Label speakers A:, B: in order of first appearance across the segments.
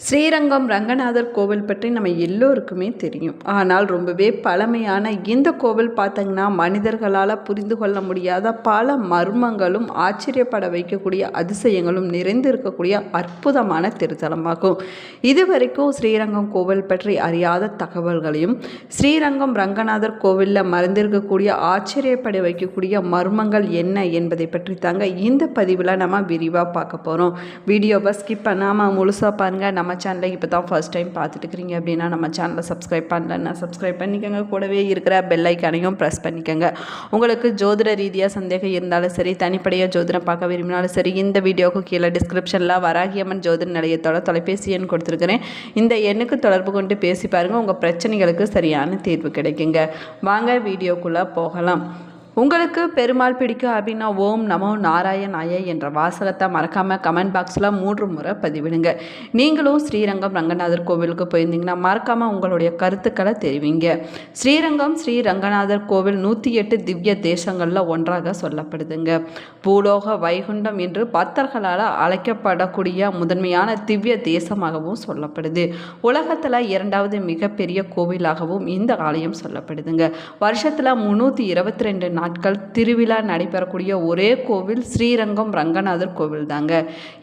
A: ஸ்ரீரங்கம் ரங்கநாதர் கோவில் பற்றி நம்ம எல்லோருக்குமே தெரியும். ஆனால் ரொம்பவே பழமையான இந்த கோவில் பார்த்தீங்கன்னா மனிதர்களால் புரிந்து கொள்ள முடியாத பல மர்மங்களும் ஆச்சரியப்பட வைக்கக்கூடிய அதிசயங்களும் நிறைந்து இருக்கக்கூடிய அற்புதமான திருத்தலமாகும். இதுவரைக்கும் ஸ்ரீரங்கம் கோவில் பற்றி அறியாத தகவல்களையும் ஸ்ரீரங்கம் ரங்கநாதர் கோவிலில் மறைந்திருக்கக்கூடிய ஆச்சரியப்பட வைக்கக்கூடிய மர்மங்கள் என்ன என்பதை பற்றி தாங்க இந்த பதிவில் நம்ம விரிவாக பார்க்க போகிறோம். வீடியோவை ஸ்கிப் பண்ணாமல் முழுசாக பாருங்கள். நம்ம சேனலை இப்போ தான் ஃபர்ஸ்ட் டைம் பார்த்துட்டு இருக்கிறீங்க அப்படின்னா நம்ம சேனலை சப்ஸ்கிரைப் பண்ணலன்னா சப்ஸ்கிரைப் பண்ணிக்கோங்க. கூடவே இருக்கிற பெல் ஐக்கானையும் ப்ரெஸ் பண்ணிக்கோங்க. உங்களுக்கு ஜோதிட ரீதியாக சந்தேகம் இருந்தாலும் சரி, தனிப்படையாக ஜோதிடம் பார்க்க விரும்பினாலும் சரி, இந்த வீடியோவுக்கு கீழே டிஸ்கிரிப்ஷனில் வராகியம்மன் ஜோதிட நிலையத்தோட தொலைபேசி எண் கொடுத்துருக்கிறேன். இந்த எண்ணுக்கு தொடர்பு கொண்டு பேசி பாருங்கள். உங்கள் பிரச்சனைகளுக்கு சரியான தீர்வு கிடைக்குங்க. வாங்க வீடியோக்குள்ளே போகலாம். உங்களுக்கு பெருமாள் பிடிக்கும் அப்படின்னா ஓம் நமோ நாராயணாய என்ற வாசகத்தை மறக்காமல் கமெண்ட் பாக்ஸில் 3 முறை பதிவிடுங்க. நீங்களும் ஸ்ரீரங்கம் ரங்கநாதர் கோவிலுக்கு போயிருந்தீங்கன்னா மறக்காமல் உங்களுடைய கருத்துக்களை தெரிவிங்க. ஸ்ரீரங்கம் ஸ்ரீ ரங்கநாதர் கோவில் 108 திவ்ய தேசங்களில் ஒன்றாக சொல்லப்படுதுங்க. பூலோக வைகுண்டம் என்று பக்தர்களால் அழைக்கப்படக்கூடிய முதன்மையான திவ்ய தேசமாகவும் சொல்லப்படுது. உலகத்தில் 2வது மிகப்பெரிய கோவிலாகவும் இந்த ஆலயம் சொல்லப்படுதுங்க. வருஷத்தில் 322 நாட்கள் திருவிழா நடைபெறக்கூடிய ஒரே கோவில் ஸ்ரீரங்கம் ரங்கநாதர் கோவில் தாங்க.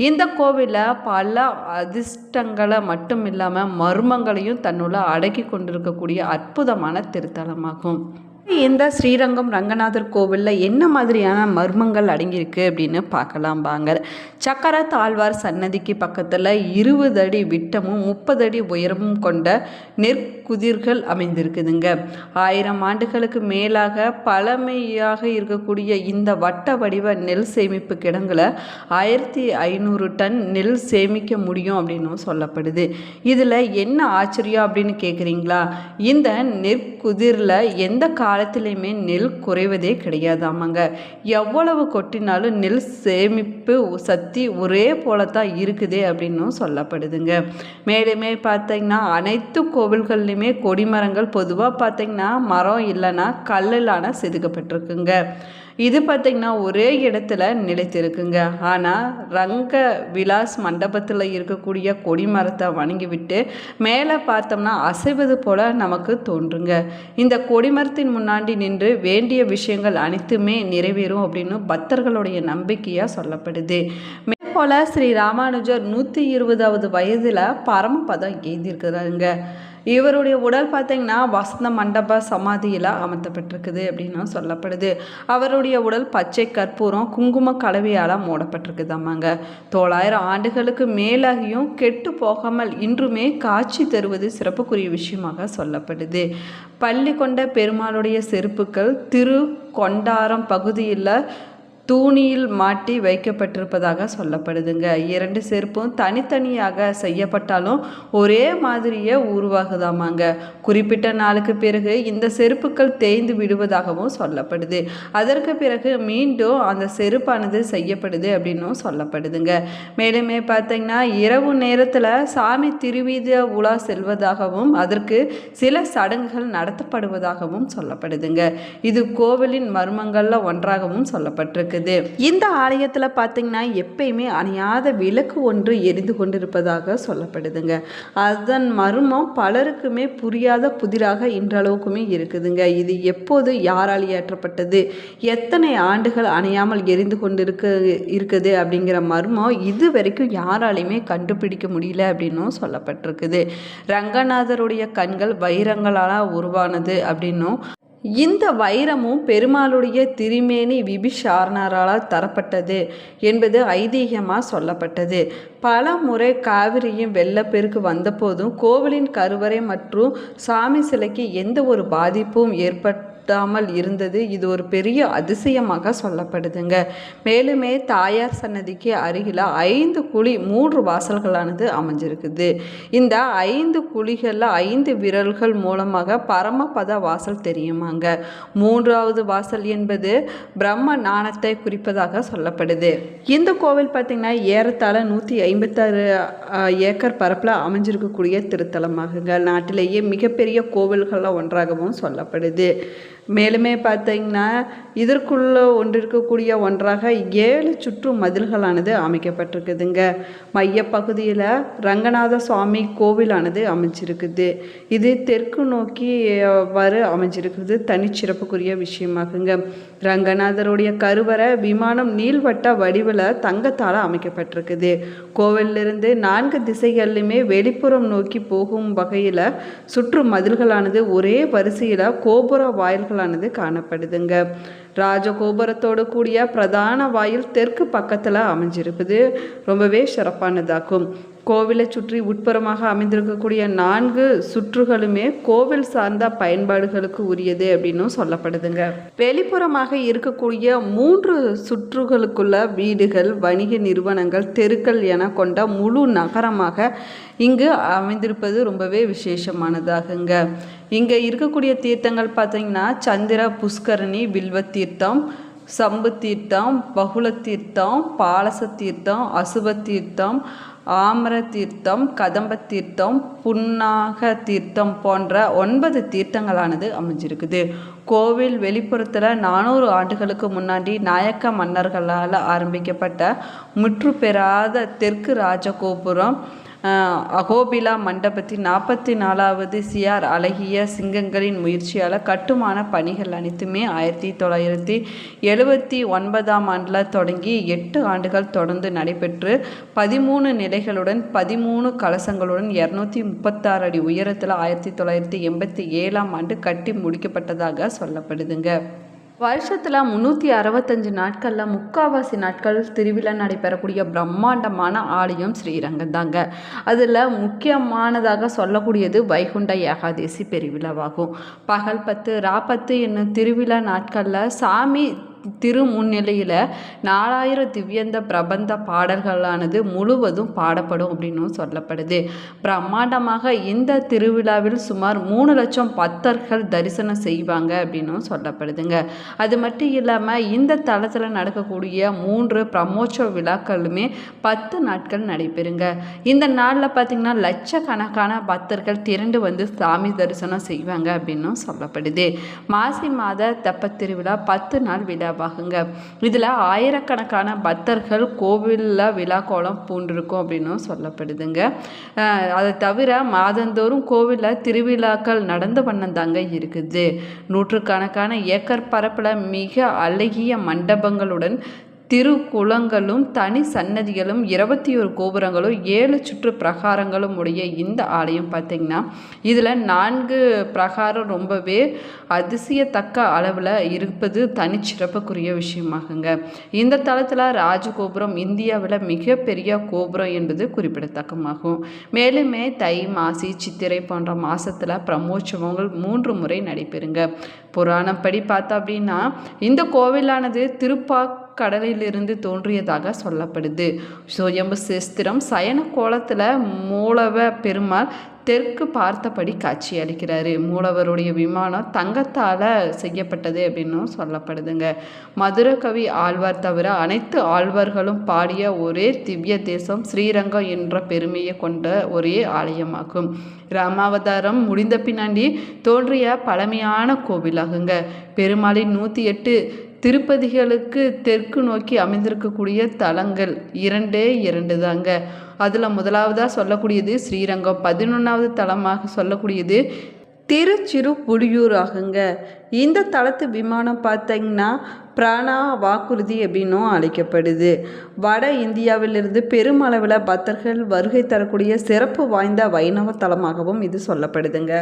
A: இந்த கோவிலில் பல அதிர்ஷ்டங்களை மட்டும் இல்லாமல் மர்மங்களையும் தன்னுள்ள அடக்கி கொண்டிருக்கக்கூடிய அற்புதமான திருத்தலமாகும். இந்த ஸ்ரீரங்கம் ரங்கநாதர் கோவிலில் என்ன மாதிரியான மர்மங்கள் அடங்கியிருக்கு அப்படின்னு பார்க்கலாம் வாங்க. சக்கர தாழ்வார் சன்னதிக்கு பக்கத்தில் 20 அடி விட்டமும் 30 அடி உயரமும் கொண்ட நெற்குதிர்கள் அமைந்திருக்குதுங்க. 1000 ஆண்டுகளுக்கு மேலாக பழமையாக இருக்கக்கூடிய இந்த வட்ட வடிவ நெல் சேமிப்பு கிடங்குல 1500 டன் நெல் சேமிக்க முடியும் அப்படின்னு சொல்லப்படுது. இதில் என்ன ஆச்சரியம் அப்படின்னு கேட்குறீங்களா? இந்த நெற்குதிரில் எந்த காலத்திலையுமே நெல் குறைவதே கிடையாதாமாங்க. எவ்வளவு கொட்டினாலும் நெல் சேமிப்பு சக்தி ஒரே போல தான் இருக்குது அப்படின்னும் சொல்லப்படுதுங்க. மேலுமே பார்த்தீங்கன்னா அனைத்து கோவில்கள்லையுமே கொடிமரங்கள் பொதுவாக பார்த்தீங்கன்னா மரம் இல்லைன்னா கல்லிலான செதுக்கப்பட்டிருக்குங்க. இது பார்த்திங்கன்னா ஒரே இடத்துல நிலைத்திருக்குங்க. ஆனால் ரங்க விலாஸ் மண்டபத்தில் இருக்கக்கூடிய கொடிமரத்தை வணங்கிவிட்டு மேலே பார்த்தோம்னா அசைவது போல் நமக்கு தோன்றுங்க. இந்த கொடிமரத்தின் முன்னாடி நின்று வேண்டிய விஷயங்கள் அனைத்துமே நிறைவேறும் அப்படின்னு பக்தர்களுடைய நம்பிக்கையாக சொல்லப்படுது. மேற்போல் ஸ்ரீ ராமானுஜர் 120வது வயதில் பரமபதம் எய்திருக்கிறாருங்க. இவருடைய உடல் பார்த்திங்கன்னா வசந்த மண்டப சமாதியில் அமர்த்தப்பட்டிருக்குது அப்படின்னு சொல்லப்படுது. அவருடைய உடல் பச்சை கற்பூரம் குங்கும கலவையால் மூடப்பட்டிருக்குதாமாங்க. 900 ஆண்டுகளுக்கு மேலாகியும் கெட்டு போகாமல் இன்றுமே காட்சி தருவது சிறப்புக்குரிய விஷயமாக சொல்லப்படுது. பள்ளி கொண்ட பெருமாளுடைய செருப்புக்கள் திரு கொண்டாரம் பகுதியில் தூணியில் மாட்டி வைக்கப்பட்டிருப்பதாக சொல்லப்படுதுங்க. 2 செருப்பும் தனித்தனியாக செய்யப்பட்டாலும் ஒரே மாதிரியே உருவாகுதாமாங்க. குறிப்பிட்ட நாளுக்கு பிறகு இந்த செருப்புக்கள் தேய்ந்து விடுவதாகவும் சொல்லப்படுது. அதற்கு பிறகு மீண்டும் அந்த செருப்பானது செய்யப்படுது அப்படின்னும் சொல்லப்படுதுங்க. மேலுமே பார்த்தீங்கன்னா இரவு நேரத்தில் சாமி திருவீதி உலா செல்வதாகவும் அதற்கு சில சடங்குகள் நடத்தப்படுவதாகவும் சொல்லப்படுதுங்க. இது கோவிலின் மர்மங்கள்ல ஒன்றாகவும் சொல்லப்பட்டிருக்கு. இந்த ஆலயத்தில் பார்த்தீங்கன்னா எப்பயுமே அணையாத விளக்கு ஒன்று எரிந்து கொண்டிருப்பதாக சொல்லப்படுதுங்க. அதன் மர்மம் பலருக்குமே புரியாத புதிராக இன்றளவுக்குமே இருக்குதுங்க. இது எப்போது யாரால் ஏற்றப்பட்டது, எத்தனை ஆண்டுகள் அணையாமல் எரிந்து இருக்குது அப்படிங்கிற மர்மம் இது வரைக்கும் யாராலையுமே கண்டுபிடிக்க முடியல அப்படின்னும் சொல்லப்பட்டிருக்குது. ரங்கநாதருடைய கண்கள் வைரங்களால் உருவானது அப்படின்னும் இந்த வைரமும் பெருமாளுடைய திருமேனி விபிசாரணரால் தரப்பட்டது என்பது ஐதீகமாக சொல்லப்பட்டது. பல முறை காவிரியும் வெள்ளப்பெருக்கு வந்தபோதும் கோவிலின் கருவறை மற்றும் சாமி சிலைக்கு எந்த ஒரு பாதிப்பும் ஏற்படாமல் இருந்தது இது ஒரு பெரிய அதிசயமாக சொல்லப்படுதுங்க. மேலுமே தாயார் சன்னதிக்கு அருகில் 5 குழி 3 வாசல்களானது அமைஞ்சிருக்குது. இந்த 5 குழிகளில் 5 விரல்கள் மூலமாக பரமபத வாசல் தெரியுமாங்க. 3வது வாசல் என்பது பிரம்ம ஞானத்தை குறிப்பதாக சொல்லப்படுது. இந்த கோவில் பார்த்திங்கன்னா ஏறத்தாழ 156 ஏக்கர் பரப்பில் அமைஞ்சிருக்கக்கூடிய திருத்தலமாகுங்க. நாட்டிலேயே மிகப்பெரிய கோவில்களில் ஒன்றாகவும் சொல்லப்படுது. மேலுமே பார்த்தீங்கன்னா இதற்குள்ள ஒன்றிருக்கக்கூடிய ஒன்றாக 7 சுற்று மதில்களானது அமைக்கப்பட்டிருக்குதுங்க. மையப்பகுதியில் ரங்கநாத சுவாமி கோவிலானது அமைஞ்சிருக்குது. இது தெற்கு நோக்கி அமைஞ்சிருக்குது. தனிச்சிறப்புக்குரிய விஷயமாகுங்க. ரங்கநாதருடைய கருவறை விமானம் நீள்வட்ட வடிவில் தங்கத்தால் அமைக்கப்பட்டிருக்குது. கோவிலிருந்து 4 திசைகளிலுமே வெளிப்புறம் நோக்கி போகும் வகையில் சுற்று மதில்களானது ஒரே வரிசையில் கோபுர வாயில்களானது காணப்படுதுங்க. ராஜகோபுரத்தோடு கூடிய பிரதான வாயில் தெற்கு பக்கத்தில் அமைஞ்சிருக்குது. ரொம்பவே சிறப்பானதாகும். கோவிலை சுற்றி உட்புறமாக அமைந்திருக்கக்கூடிய 4 சுற்றுகளுமே கோவில் சார்ந்த பயன்பாடுகளுக்கு உரியது அப்படின்னும் சொல்லப்படுதுங்க. வெளிப்புறமாக இருக்கக்கூடிய 3 சுற்றுகளுக்குள்ள வீடுகள், வணிக நிறுவனங்கள், தெருக்கள் என கொண்ட முழு நகரமாக இங்கு அமைந்திருப்பது ரொம்பவே விசேஷமானதாகுங்க. இங்கே இருக்கக்கூடிய தீர்த்தங்கள் பார்த்தீங்கன்னா சந்திர புஷ்கரணி, வில்வ தீர்த்தம், சம்பு தீர்த்தம், பகுல தீர்த்தம், பாலச தீர்த்தம், அசுப தீர்த்தம், ஆமர தீர்த்தம், கதம்ப தீர்த்தம், புன்னாக தீர்த்தம் போன்ற 9 தீர்த்தங்களானது அமைஞ்சிருக்குது. கோவில் வெளிப்புறத்தில் 400 ஆண்டுகளுக்கு முன்னாடி நாயக்க மன்னர்களால் ஆரம்பிக்கப்பட்ட முற்று பெறாத தெற்கு ராஜகோபுரம் அகோபிலா மண்டபத்தின் 44வது சிஆர் அழகிய சிங்கங்களின் முயற்சியால் கட்டுமான பணிகள் அனைத்துமே 1979ஆம் ஆண்டில் தொடங்கி 8 ஆண்டுகள் தொடர்ந்து நடைபெற்று 13 நிலைகளுடன் 13 கலசங்களுடன் 236 அடி உயரத்தில் 1987ஆம் ஆண்டு கட்டி முடிக்கப்பட்டதாக சொல்லப்படுதுங்க. வருஷத்தில் 365 நாட்களில் 3/4 நாட்கள் திருவிழா நடைபெறக்கூடிய பிரம்மாண்டமான ஆலயம் ஸ்ரீரங்கம் தாங்க. அதில் முக்கியமானதாக சொல்லக்கூடியது வைகுண்ட ஏகாதேசி பெருவிழாவாகும். பகல் 10 ரா 10 என்னும் திருவிழா நாட்களில் சாமி திருமுன்னிலையில் 4000 திவ்யந்த பிரபந்த பாடல்களானது முழுவதும் பாடப்படும் அப்படின்னும் சொல்லப்படுது. பிரம்மாண்டமாக இந்த திருவிழாவில் சுமார் 3 லட்சம் பக்தர்கள் தரிசனம் செய்வாங்க அப்படின்னும் சொல்லப்படுதுங்க. அது மட்டும் இல்லாமல் இந்த தளத்தில் நடக்கக்கூடிய 3 பிரம்மோற்சவ விழாக்களுமே 10 நாட்கள் நடைபெறுங்க. இந்த நாளில் பார்த்திங்கன்னா லட்சக்கணக்கான பக்தர்கள் திரண்டு வந்து சாமி தரிசனம் செய்வாங்க அப்படின்னும் சொல்லப்படுது. மாசி மாத தெப்பத் திருவிழா 10 நாள் விழா வாகுங்க. இதில் ஆயிரக்கணக்கான பக்தர்கள் கோவிலில் விழா கோலம் பூண்டிருக்கும் அப்படின்னும் சொல்லப்படுதுங்க. அதை தவிர மாதந்தோறும் கோவிலில் திருவிழாக்கள் நடந்த வண்ணம் தாங்க இருக்குது. நூற்றுக்கணக்கான ஏக்கர் பரப்பில் மிக அழகிய மண்டபங்களுடன் திருக்குளங்களும் தனி சன்னதிகளும் 21 கோபுரங்களும் 7 சுற்று பிரகாரங்களும் உடைய இந்த ஆலயம் பார்த்திங்கன்னா இதில் 4 பிரகாரம் ரொம்பவே அதிசயத்தக்க அளவில் இருப்பது தனிச்சிறப்புக்குரிய விஷயமாகுங்க. இந்த தளத்தில் ராஜகோபுரம் இந்தியாவில் மிகப்பெரிய கோபுரம் என்பது குறிப்பிடத்தக்கமாகும். மேலுமே தை, மாசி, சித்திரை போன்ற மாதத்தில் பிரம்மோற்சவங்கள் 3 முறை நடைபெறுங்க. புராணப்படி பார்த்தா அப்படின்னா இந்த கோவிலானது திருப்பாக்கடலிலிருந்து தோன்றியதாக சொல்லப்படுது. சுயம்பு சேஸ்திரம் சயன கோலத்தில் மூலவ பெருமாள் தெற்கு பார்த்தபடி காட்சி அளிக்கிறாரு. மூலவருடைய விமானம் தங்கத்தால் செய்யப்பட்டது அப்படின்னும் சொல்லப்படுதுங்க. மதுரை கவி ஆழ்வார் தவிர அனைத்து ஆழ்வார்களும் பாடிய ஒரே திவ்ய தேசம் ஸ்ரீரங்கம் என்ற பெருமையை கொண்ட ஒரே ஆலயமாகும். ராமாவதாரம் முடிந்த பின்னாடி தோன்றிய பழமையான கோவிலாகுங்க. பெருமாளின் 108 திருப்பதிகளுக்கு தெற்கு நோக்கி அமைந்திருக்கக்கூடிய தலங்கள் 2 தாங்க. அதில் முதலாவதாக சொல்லக்கூடியது ஸ்ரீரங்கம், 11வது தலமாக சொல்லக்கூடியது திருச்சிறுபுலியூர் ஆகுங்க. இந்த தலத்து விமானம் பார்த்தீங்கன்னா பிராணா வாக்குறுதி அப்படின்னும் அழைக்கப்படுது. வட இந்தியாவிலிருந்து பெருமளவில் பக்தர்கள் வருகை தரக்கூடிய சிறப்பு வாய்ந்த வைணவ தலமாகவும் இது சொல்லப்படுதுங்க.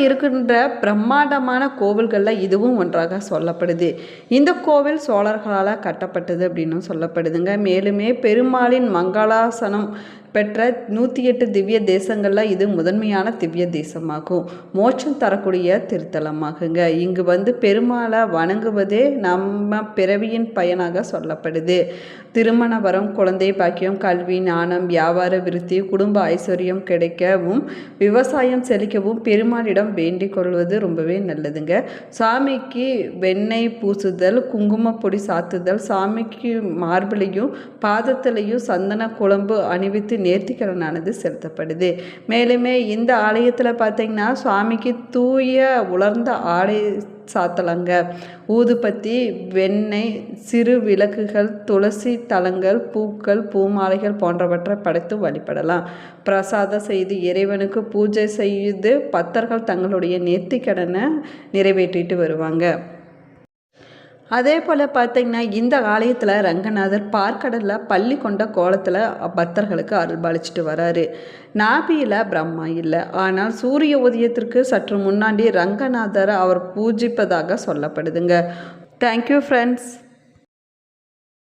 A: இருக்கின்ற பிரம்மாண்டமான கோவில்களில் இதுவும் ஒன்றாக சொல்லப்படுது. இந்த கோவில் சோழர்களால் கட்டப்பட்டது அப்படின்னு சொல்லப்படுதுங்க. மேலுமே பெருமாளின் மங்களாசனம் பெற்ற 108 திவ்ய தேசங்களில் இது முதன்மையான திவ்ய தேசமாகும். மோட்சம் தரக்கூடிய திருத்தலமாகுங்க. இங்கு வந்து பெருமாளை வணங்குவதே நம்ம பிறவியின் பயனாக சொல்லப்படுது. திருமண வரம், குழந்தை பாக்கியம், கல்வி, ஞானம், வியாபார விருத்தி, குடும்ப ஐஸ்வர்யம் கிடைக்கவும் விவசாயம் செழிக்கவும் பெருமாளிடம் வேண்டிக் கொள்வது ரொம்பவே நல்லதுங்க. சாமிக்கு வெண்ணெய் பூசுதல், குங்குமப்பொடி சாத்துதல், சாமிக்கு மார்பிளையும் பாதத்திலையும் சந்தன குழம்பு அணிவித்து நேர்த்திக்கடனானது செலுத்தப்படுது. மேலுமே இந்த ஆலயத்தில் பார்த்திங்கன்னா சுவாமிக்கு தூய உலர்ந்த ஆடை சாத்தலங்க, ஊதுபத்தி, வெண்ணெய், சிறு விளக்குகள், துளசி தலங்கள், பூக்கள், பூமாலைகள் போன்றவற்றை படைத்து வழிபடலாம். பிரசாதம் செய்து இறைவனுக்கு பூஜை செய்து பக்தர்கள் தங்களுடைய நேர்த்திக்கடனை நிறைவேற்றிட்டு வருவாங்க. அதே போல் பார்த்திங்கன்னா இந்த ஆலயத்தில் ரங்கநாதர் பார்க்கடலில் பள்ளி கொண்ட கோலத்தில் பக்தர்களுக்கு அருள்பாலிச்சிட்டு வராரு. நாபியில் பிரம்மா இல்லை, ஆனால் சூரிய உதயத்திற்கு சற்று முன்னாடி ரங்கநாதரை அவர் பூஜிப்பதாக சொல்லப்படுதுங்க. Thank you friends.